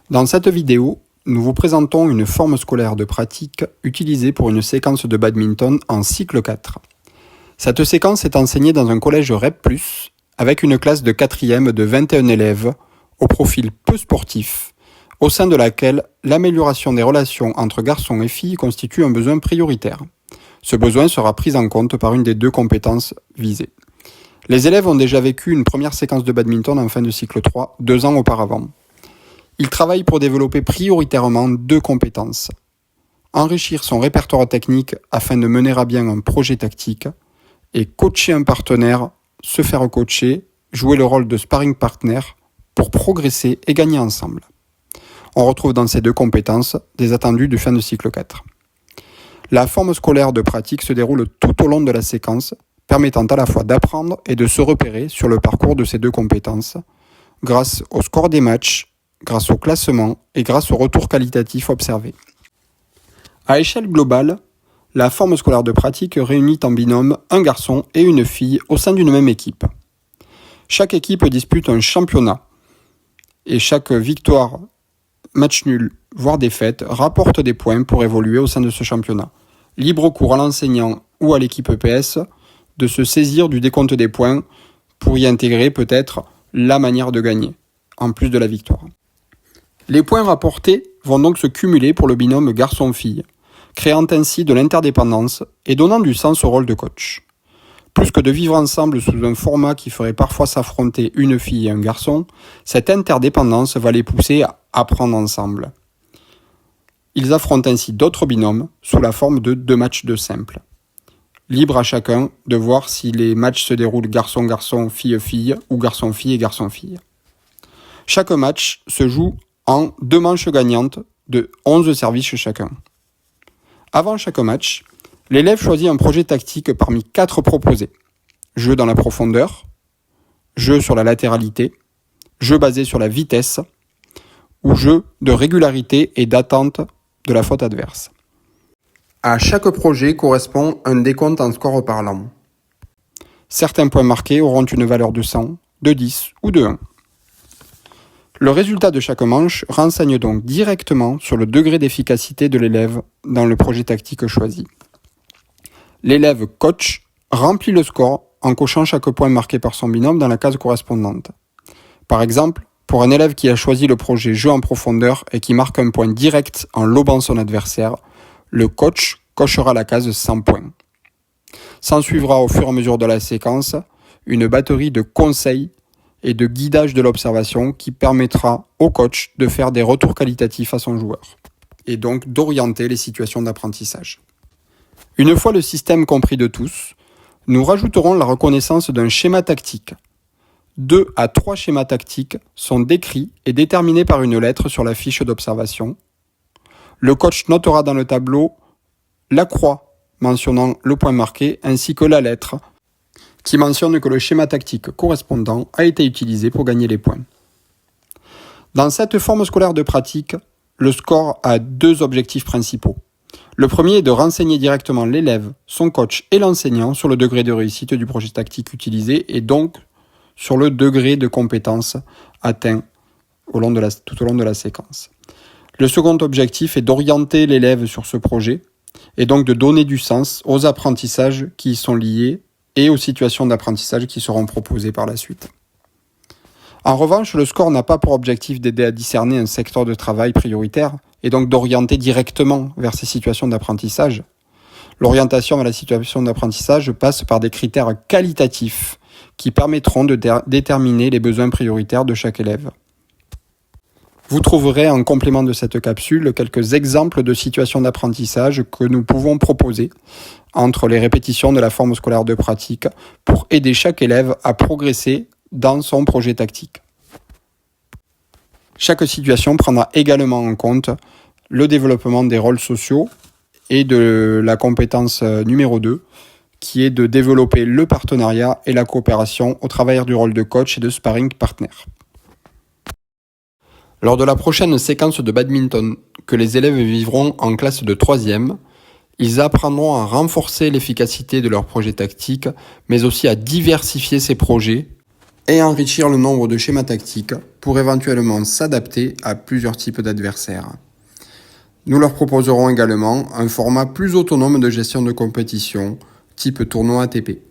Dans cette vidéo, nous vous présentons une forme scolaire de pratique utilisée pour une séquence de badminton en cycle 4. Cette séquence est enseignée dans un collège REP+, avec une classe de 4e de 21 élèves, au profil peu sportif, au sein de laquelle l'amélioration des relations entre garçons et filles constitue un besoin prioritaire. Ce besoin sera pris en compte par une des deux compétences visées. Les élèves ont déjà vécu une première séquence de badminton en fin de cycle 3, 2 ans auparavant. Ils travaillent pour développer prioritairement deux compétences. Enrichir son répertoire technique afin de mener à bien un projet tactique et coacher un partenaire, se faire coacher, jouer le rôle de sparring partner pour progresser et gagner ensemble. On retrouve dans ces deux compétences des attendus de fin de cycle 4. La forme scolaire de pratique se déroule tout au long de la séquence, permettant à la fois d'apprendre et de se repérer sur le parcours de ces deux compétences, grâce au score des matchs, grâce au classement et grâce au retour qualitatif observé. À échelle globale, la forme scolaire de pratique réunit en binôme un garçon et une fille au sein d'une même équipe. Chaque équipe dispute un championnat et chaque victoire, match nul, voire défaite, rapporte des points pour évoluer au sein de ce championnat. Libre cours à l'enseignant ou à l'équipe EPS de se saisir du décompte des points pour y intégrer peut-être la manière de gagner, en plus de la victoire. Les points rapportés vont donc se cumuler pour le binôme garçon-fille, créant ainsi de l'interdépendance et donnant du sens au rôle de coach. Plus que de vivre ensemble sous un format qui ferait parfois s'affronter une fille et un garçon, cette interdépendance va les pousser à apprendre ensemble. Ils affrontent ainsi d'autres binômes sous la forme de 2 matchs de simple. Libre à chacun de voir si les matchs se déroulent garçon-garçon, fille-fille ou garçon-fille et garçon-fille. Chaque match se joue en 2 manches gagnantes de 11 services chacun. Avant chaque match, l'élève choisit un projet tactique parmi 4 proposés. Jeu dans la profondeur, jeu sur la latéralité, jeu basé sur la vitesse ou jeu de régularité et d'attente de la faute adverse. À chaque projet correspond un décompte en score parlant. Certains points marqués auront une valeur de 100, de 10 ou de 1. Le résultat de chaque manche renseigne donc directement sur le degré d'efficacité de l'élève dans le projet tactique choisi. L'élève coach remplit le score en cochant chaque point marqué par son binôme dans la case correspondante. Par exemple, pour un élève qui a choisi le projet jeu en profondeur et qui marque un point direct en lobant son adversaire, le coach cochera la case 100 points. S'ensuivra au fur et à mesure de la séquence une batterie de conseils et de guidage de l'observation qui permettra au coach de faire des retours qualitatifs à son joueur et donc d'orienter les situations d'apprentissage. Une fois le système compris de tous, nous rajouterons la reconnaissance d'un schéma tactique. 2 à 3 schémas tactiques sont décrits et déterminés par une lettre sur la fiche d'observation. Le coach notera dans le tableau la croix mentionnant le point marqué ainsi que la lettre qui mentionne que le schéma tactique correspondant a été utilisé pour gagner les points. Dans cette forme scolaire de pratique, le score a 2 objectifs principaux. Le premier est de renseigner directement l'élève, son coach et l'enseignant sur le degré de réussite du projet tactique utilisé et donc sur le degré de compétence atteint tout au long de la séquence. Le second objectif est d'orienter l'élève sur ce projet et donc de donner du sens aux apprentissages qui y sont liés et aux situations d'apprentissage qui seront proposées par la suite. En revanche, le score n'a pas pour objectif d'aider à discerner un secteur de travail prioritaire et donc d'orienter directement vers ces situations d'apprentissage. L'orientation vers la situation d'apprentissage passe par des critères qualitatifs qui permettront de déterminer les besoins prioritaires de chaque élève. Vous trouverez en complément de cette capsule quelques exemples de situations d'apprentissage que nous pouvons proposer entre les répétitions de la forme scolaire de pratique pour aider chaque élève à progresser dans son projet tactique. Chaque situation prendra également en compte le développement des rôles sociaux et de la compétence numéro 2, qui est de développer le partenariat et la coopération au travers du rôle de coach et de sparring partner. Lors de la prochaine séquence de badminton que les élèves vivront en classe de 3e, ils apprendront à renforcer l'efficacité de leur projet tactique, mais aussi à diversifier ces projets et enrichir le nombre de schémas tactiques pour éventuellement s'adapter à plusieurs types d'adversaires. Nous leur proposerons également un format plus autonome de gestion de compétition, type tournoi ATP.